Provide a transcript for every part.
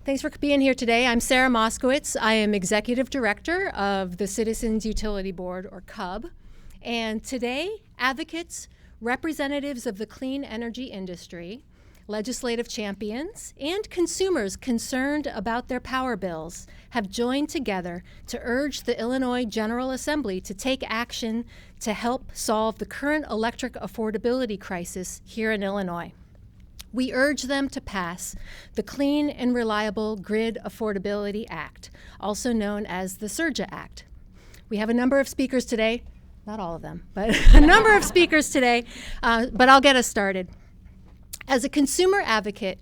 Thanks for being here today. I'm Sarah Moskowitz. I am Executive Director of the Citizens Utility Board, or CUB. And today, advocates, representatives of the clean energy industry, legislative champions, and consumers concerned about their power bills have joined together to urge the Illinois General Assembly to take action to help solve the current electric affordability crisis here in Illinois. We urge them to pass the Clean and Reliable Grid Affordability Act, also known as the CRGA Act. We have a number of speakers today, not all of them, but a number of speakers today, but I'll get us started. As a consumer advocate,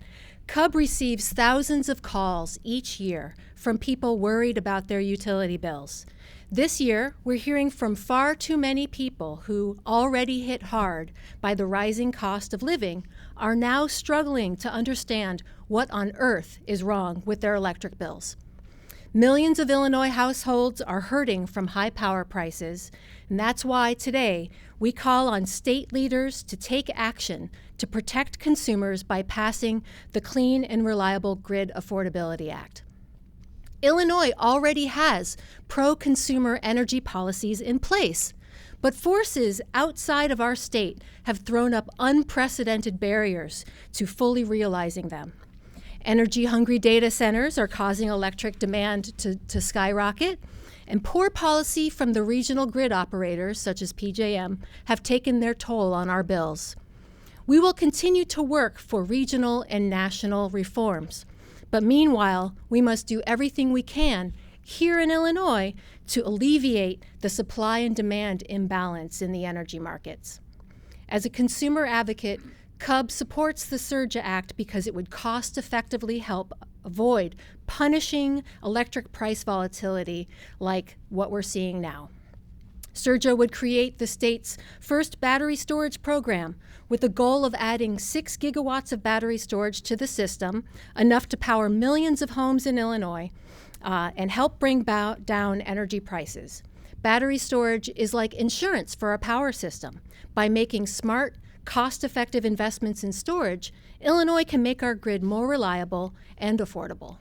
CUB receives thousands of calls each year from people worried about their utility bills. This year, we're hearing from far too many people who, already hit hard by the rising cost of living, are now struggling to understand what on earth is wrong with their electric bills. Millions of Illinois households are hurting from high power prices, and that's why today we call on state leaders to take action to protect consumers by passing the Clean and Reliable Grid Affordability Act. Illinois already has pro-consumer energy policies in place, but forces outside of our state have thrown up unprecedented barriers to fully realizing them. Energy-hungry data centers are causing electric demand to skyrocket, and poor policy from the regional grid operators, such as PJM, have taken their toll on our bills. We will continue to work for regional and national reforms. But meanwhile, we must do everything we can here in Illinois to alleviate the supply and demand imbalance in the energy markets. As a consumer advocate, CUB supports the CRGA Act because it would cost-effectively help avoid punishing electric price volatility like what we're seeing now. CRGA would create the state's first battery storage program with the goal of adding 6 gigawatts of battery storage to the system, enough to power millions of homes in Illinois, and help bring down energy prices. Battery storage is like insurance for our power system. By making smart, cost-effective investments in storage, Illinois can make our grid more reliable and affordable.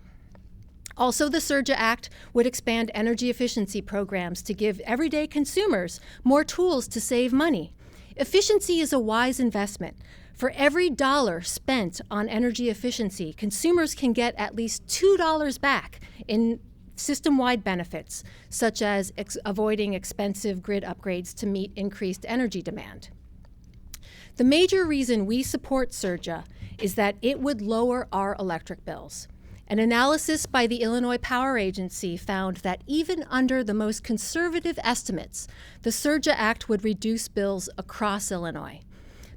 Also, the CRGA Act would expand energy efficiency programs to give everyday consumers more tools to save money. Efficiency is a wise investment. For every dollar spent on energy efficiency, consumers can get at least $2 back in system-wide benefits, such as avoiding expensive grid upgrades to meet increased energy demand. The major reason we support CRGA is that it would lower our electric bills. An analysis by the Illinois Power Agency found that even under the most conservative estimates, the CRGA Act would reduce bills across Illinois.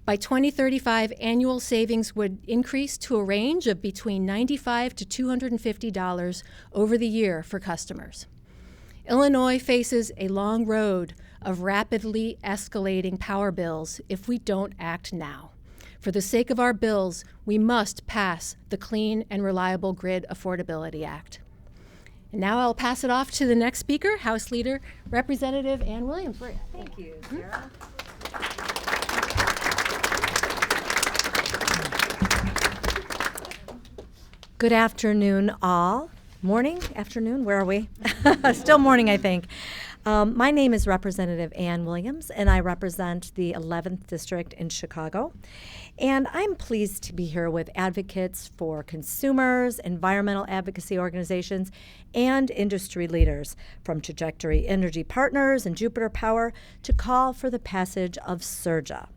By 2035, annual savings would increase to a range of between $95 to $250 over the year for customers. Illinois faces a long road of rapidly escalating power bills if we don't act now. For the sake of our bills, we must pass the Clean and Reliable Grid Affordability Act. And now I'll pass it off to the next speaker, House Leader Representative Ann Williams. Thank you, Sarah. Good afternoon, all. Morning, afternoon, where are we? Still morning, I think. My name is Representative Ann Williams, and I represent the 11th District in Chicago. And I'm pleased to be here with advocates for consumers, environmental advocacy organizations, and industry leaders, from Trajectory Energy Partners and Jupiter Power, to call for the passage of CRGA.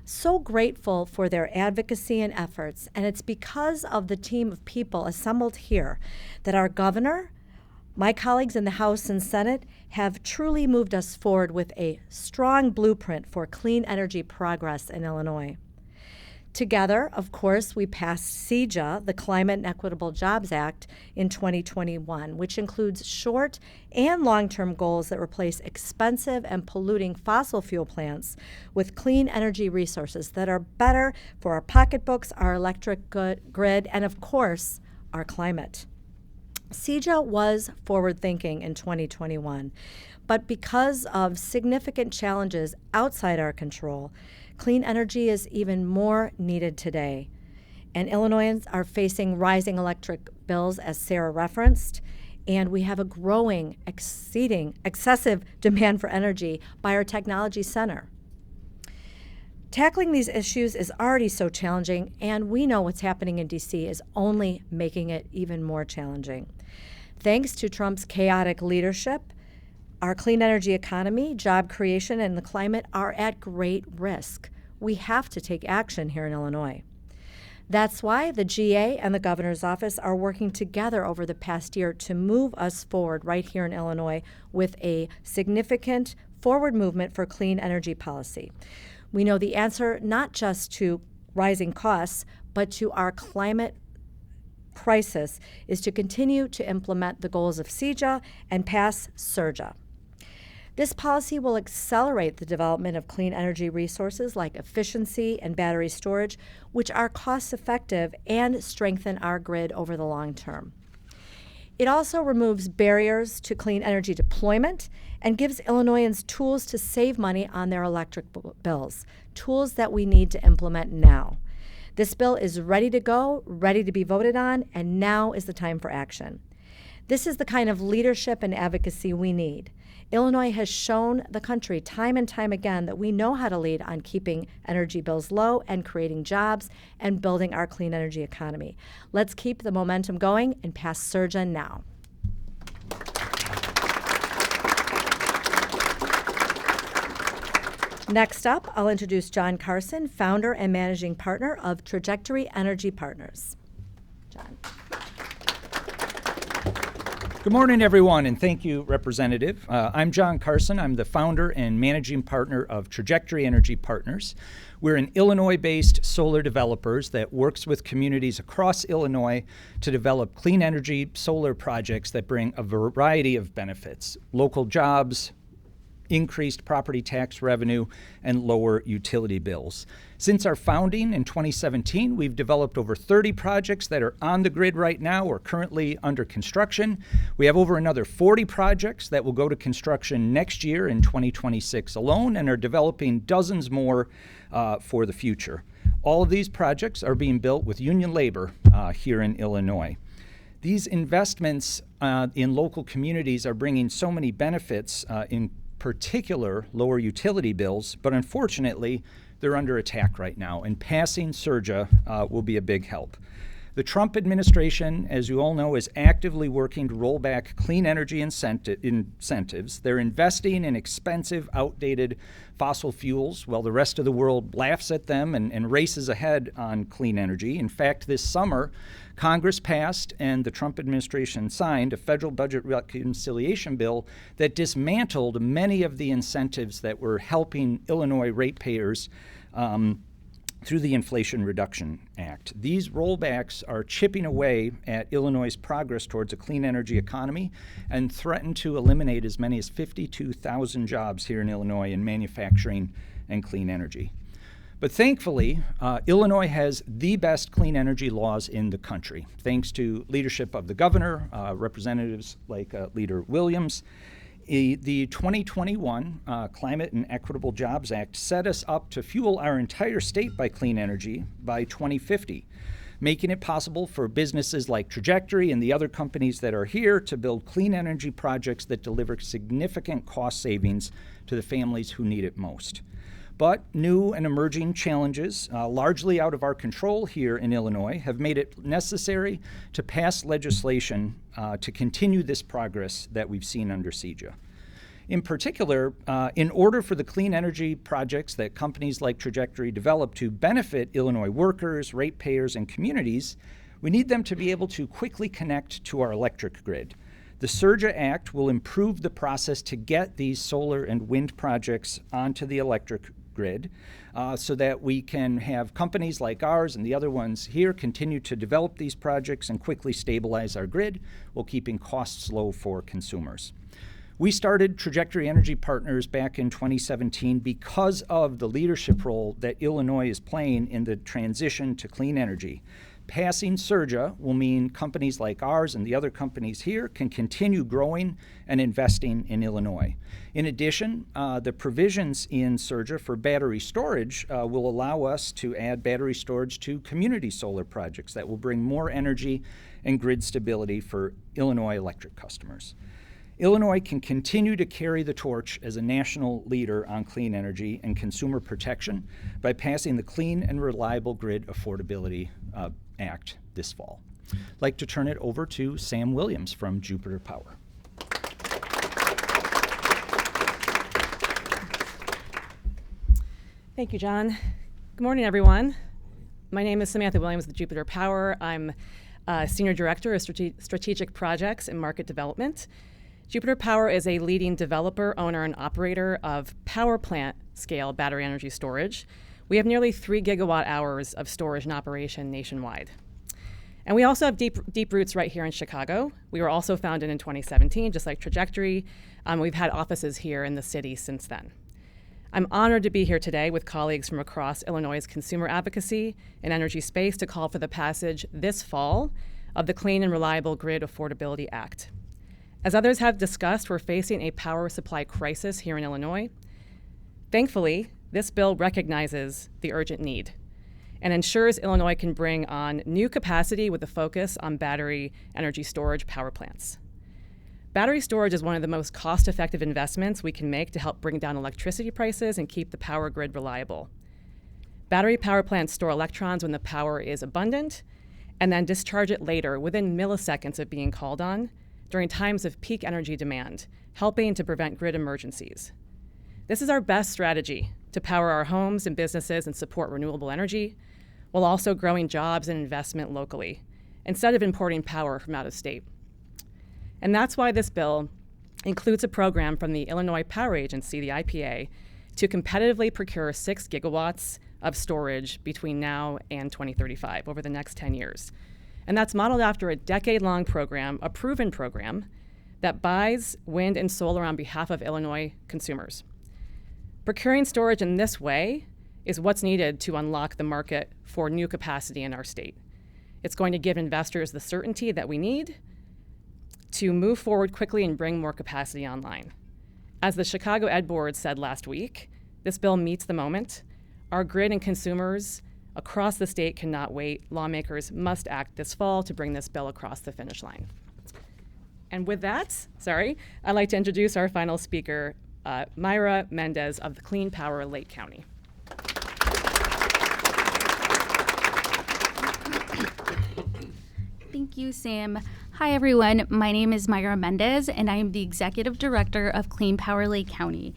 So grateful for their advocacy and efforts, and it's because of the team of people assembled here that our governor, my colleagues in the House and Senate, have truly moved us forward with a strong blueprint for clean energy progress in Illinois. Together, of course, we passed CRGA, the Climate and Equitable Jobs Act, in 2021, which includes short and long-term goals that replace expensive and polluting fossil fuel plants with clean energy resources that are better for our pocketbooks, our electric grid, and of course, our climate. CRGA was forward-thinking in 2021, but because of significant challenges outside our control, clean energy is even more needed today. And Illinoisans are facing rising electric bills, as Sarah referenced, and we have a growing, excessive demand for energy by our technology center. Tackling these issues is already so challenging, and we know what's happening in D.C. is only making it even more challenging. Thanks to Trump's chaotic leadership, our clean energy economy, job creation, and the climate are at great risk. We have to take action here in Illinois. That's why the GA and the governor's office are working together over the past year to move us forward right here in Illinois with a significant forward movement for clean energy policy. We know the answer not just to rising costs, but to our climate crisis is to continue to implement the goals of CRGA and pass CRGA. This policy will accelerate the development of clean energy resources like efficiency and battery storage, which are cost-effective and strengthen our grid over the long term. It also removes barriers to clean energy deployment and gives Illinoisans tools to save money on their electric bills, tools that we need to implement now. This bill is ready to go, ready to be voted on, and now is the time for action. This is the kind of leadership and advocacy we need. Illinois has shown the country time and time again that we know how to lead on keeping energy bills low and creating jobs and building our clean energy economy. Let's keep the momentum going and pass CRGA now. Next up, I'll introduce John Carson, founder and managing partner of Trajectory Energy Partners. John. Good morning, everyone, and thank you, Representative. I'm John Carson. I'm the founder and managing partner of Trajectory Energy Partners. We're an Illinois-based solar developers that works with communities across Illinois to develop clean energy solar projects that bring a variety of benefits: local jobs, increased property tax revenue, and lower utility bills. Since our founding in 2017, we've developed over 30 projects that are on the grid right now or currently under construction. We have over another 40 projects that will go to construction next year in 2026 alone, and are developing dozens more for the future. All of these projects are being built with union labor here in Illinois. These investments in local communities are bringing so many benefits, in particular lower utility bills, but unfortunately they're under attack right now, and passing CRGA will be a big help. The Trump administration, as you all know, is actively working to roll back clean energy incentives. They're investing in expensive, outdated fossil fuels while the rest of the world laughs at them and races ahead on clean energy. In fact, this summer, Congress passed and the Trump administration signed a federal budget reconciliation bill that dismantled many of the incentives that were helping Illinois ratepayers through the Inflation Reduction Act. These rollbacks are chipping away at Illinois' progress towards a clean energy economy and threaten to eliminate as many as 52,000 jobs here in Illinois in manufacturing and clean energy. But thankfully, Illinois has the best clean energy laws in the country, thanks to leadership of the governor, representatives like Leader Williams. The 2021 Climate and Equitable Jobs Act set us up to fuel our entire state by clean energy by 2050, making it possible for businesses like Trajectory and the other companies that are here to build clean energy projects that deliver significant cost savings to the families who need it most. But new and emerging challenges, largely out of our control here in Illinois, have made it necessary to pass legislation to continue this progress that we've seen under CRGA. In particular, in order for the clean energy projects that companies like Trajectory develop to benefit Illinois workers, ratepayers, and communities, we need them to be able to quickly connect to our electric grid. The CRGA Act will improve the process to get these solar and wind projects onto the electric grid so that we can have companies like ours and the other ones here continue to develop these projects and quickly stabilize our grid while keeping costs low for consumers. We started Trajectory Energy Partners back in 2017 because of the leadership role that Illinois is playing in the transition to clean energy. Passing CRGA will mean companies like ours and the other companies here can continue growing and investing in Illinois. In addition, the provisions in CRGA for battery storage will allow us to add battery storage to community solar projects that will bring more energy and grid stability for Illinois electric customers. Illinois can continue to carry the torch as a national leader on clean energy and consumer protection by passing the Clean and Reliable Grid Affordability Act this fall. I'd like to turn it over to Sam Williams from Jupiter Power. Thank you, John. Good morning, everyone. My name is Samantha Williams with Jupiter Power. I'm Senior Director of Strategic Projects and Market Development. Jupiter Power is a leading developer, owner, and operator of power plant scale battery energy storage. We have nearly 3 gigawatt hours of storage in operation nationwide. And we also have deep roots right here in Chicago. We were also founded in 2017, just like Trajectory. We've had offices here in the city since then. I'm honored to be here today with colleagues from across Illinois' consumer advocacy and energy space to call for the passage this fall of the Clean and Reliable Grid Affordability Act. As others have discussed, we're facing a power supply crisis here in Illinois. Thankfully, this bill recognizes the urgent need and ensures Illinois can bring on new capacity with a focus on battery energy storage power plants. Battery storage is one of the most cost-effective investments we can make to help bring down electricity prices and keep the power grid reliable. Battery power plants store electrons when the power is abundant and then discharge it later within milliseconds of being called on during times of peak energy demand, helping to prevent grid emergencies. This is our best strategy to power our homes and businesses and support renewable energy, while also growing jobs and investment locally, instead of importing power from out of state. And that's why this bill includes a program from the Illinois Power Agency, the IPA, to competitively procure 6 gigawatts of storage between now and 2035, over the next 10 years. And that's modeled after a decade-long program, a proven program, that buys wind and solar on behalf of Illinois consumers. Procuring storage in this way is what's needed to unlock the market for new capacity in our state. It's going to give investors the certainty that we need to move forward quickly and bring more capacity online. As the Chicago Ed Board said last week, this bill meets the moment. Our grid and consumers across the state cannot wait. Lawmakers must act this fall to bring this bill across the finish line. And with that, I'd like to introduce our final speaker, Mayra Mendez of the Clean Power Lake County. Thank you, Sam. Hi, everyone. My name is Mayra Mendez, and I am the Executive Director of Clean Power Lake County,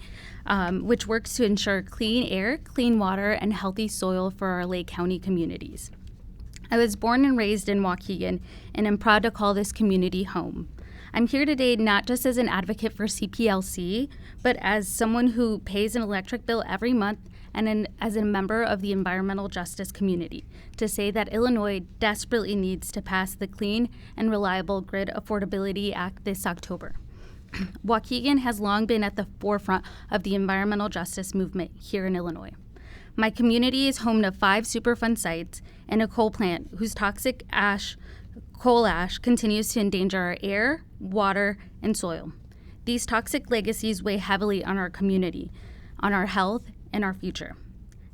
which works to ensure clean air, clean water, and healthy soil for our Lake County communities. I was born and raised in Waukegan, and I'm proud to call this community home. I'm here today not just as an advocate for CPLC, but as someone who pays an electric bill every month and as a member of the environmental justice community to say that Illinois desperately needs to pass the Clean and Reliable Grid Affordability Act this October. Waukegan has long been at the forefront of the environmental justice movement here in Illinois. My community is home to 5 Superfund sites and a coal plant whose toxic coal ash continues to endanger our air, water, and soil. These toxic legacies weigh heavily on our community, on our health, and our future.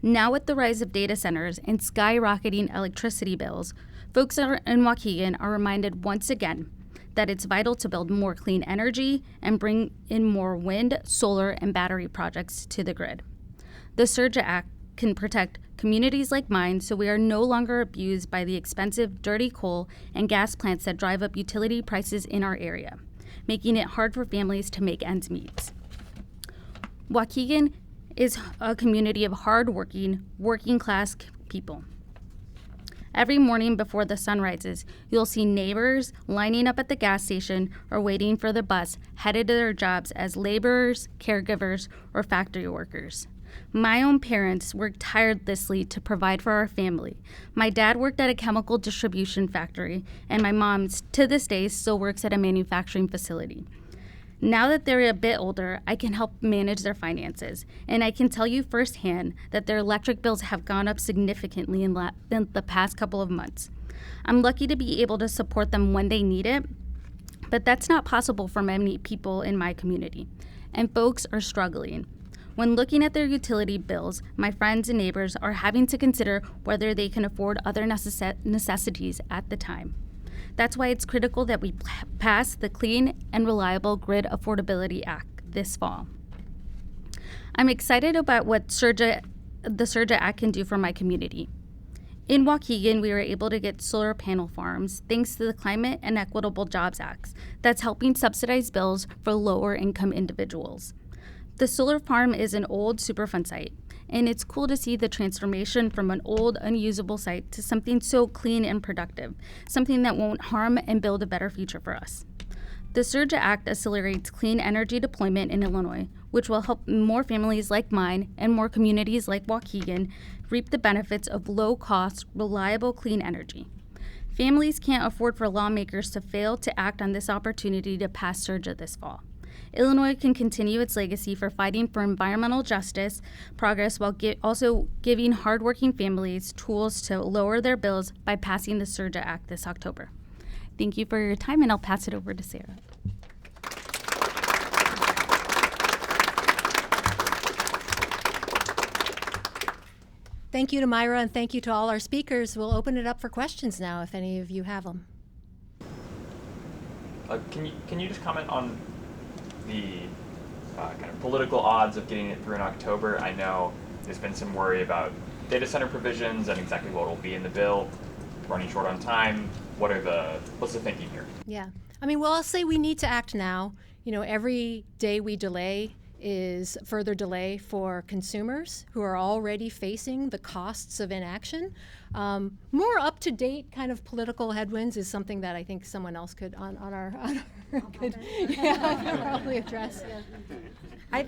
Now, with the rise of data centers and skyrocketing electricity bills, folks in Waukegan are reminded once again that it's vital to build more clean energy and bring in more wind, solar, and battery projects to the grid. The CRGA Act can protect communities like mine so we are no longer abused by the expensive, dirty coal and gas plants that drive up utility prices in our area, making it hard for families to make ends meet. Waukegan is a community of hard-working, working-class people. Every morning before the sun rises, you'll see neighbors lining up at the gas station or waiting for the bus, headed to their jobs as laborers, caregivers, or factory workers. My own parents worked tirelessly to provide for our family. My dad worked at a chemical distribution factory, and my mom, to this day, still works at a manufacturing facility. Now that they're a bit older, I can help manage their finances, and I can tell you firsthand that their electric bills have gone up significantly in the past couple of months. I'm lucky to be able to support them when they need it, but that's not possible for many people in my community, and folks are struggling. When looking at their utility bills, my friends and neighbors are having to consider whether they can afford other necessities at the time. That's why it's critical that we pass the Clean and Reliable Grid Affordability Act this fall. I'm excited about what the CRGA Act can do for my community. In Waukegan, we were able to get solar panel farms thanks to the Climate and Equitable Jobs Act that's helping subsidize bills for lower income individuals. The solar farm is an old Superfund site, and it's cool to see the transformation from an old, unusable site to something so clean and productive, something that won't harm and build a better future for us. The CRGA Act accelerates clean energy deployment in Illinois, which will help more families like mine and more communities like Waukegan reap the benefits of low-cost, reliable, clean energy. Families can't afford for lawmakers to fail to act on this opportunity to pass CRGA this fall. Illinois can continue its legacy for fighting for environmental justice progress while also giving hardworking families tools to lower their bills by passing the CRGA Act this October. Thank you for your time, and I'll pass it over to Sarah. Thank you to Myra, and thank you to all our speakers. We'll open it up for questions now if any of you have them. Can you just comment on the kind of political odds of getting it through in October? I know there's been some worry about data center provisions and exactly what will be in the bill, running short on time. What's the thinking here? Yeah. I mean, well, I'll say we need to act now. You know, every day we delay is further delay for consumers who are already facing the costs of inaction. More up-to-date kind of political headwinds is something that I think someone else could on our could probably address. Yeah. I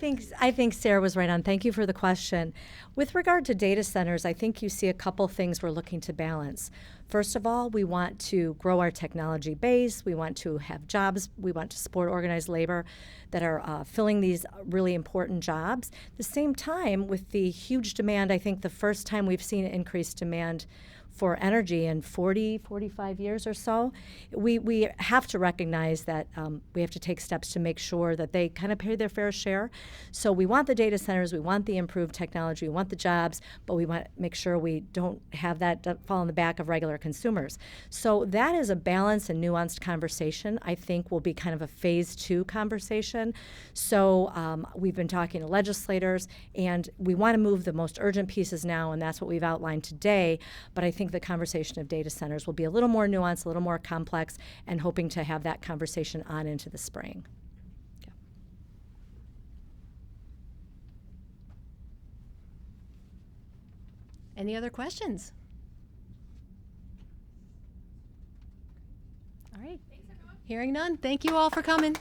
think Sarah was right on. Thank you for the question. With regard to data centers, I think you see a couple things we're looking to balance. First of all, we want to grow our technology base. We want to have jobs. We want to support organized labor that are filling these really important jobs. At the same time, with the huge demand, I think the first time we've seen increased demand for energy in 40, 45 years or so, we have to recognize that we have to take steps to make sure that they kind of pay their fair share. So we want the data centers, we want the improved technology, we want the jobs, but we want to make sure we don't have that fall on the back of regular consumers. So that is a balanced and nuanced conversation. I think will be kind of a phase 2 conversation. So we've been talking to legislators, and we want to move the most urgent pieces now, and that's what we've outlined today. But I think the conversation of data centers will be a little more nuanced, a little more complex, and hoping to have that conversation on into the spring. Yeah. Any other questions? All right. Thanks, everyone. Hearing none, thank you all for coming.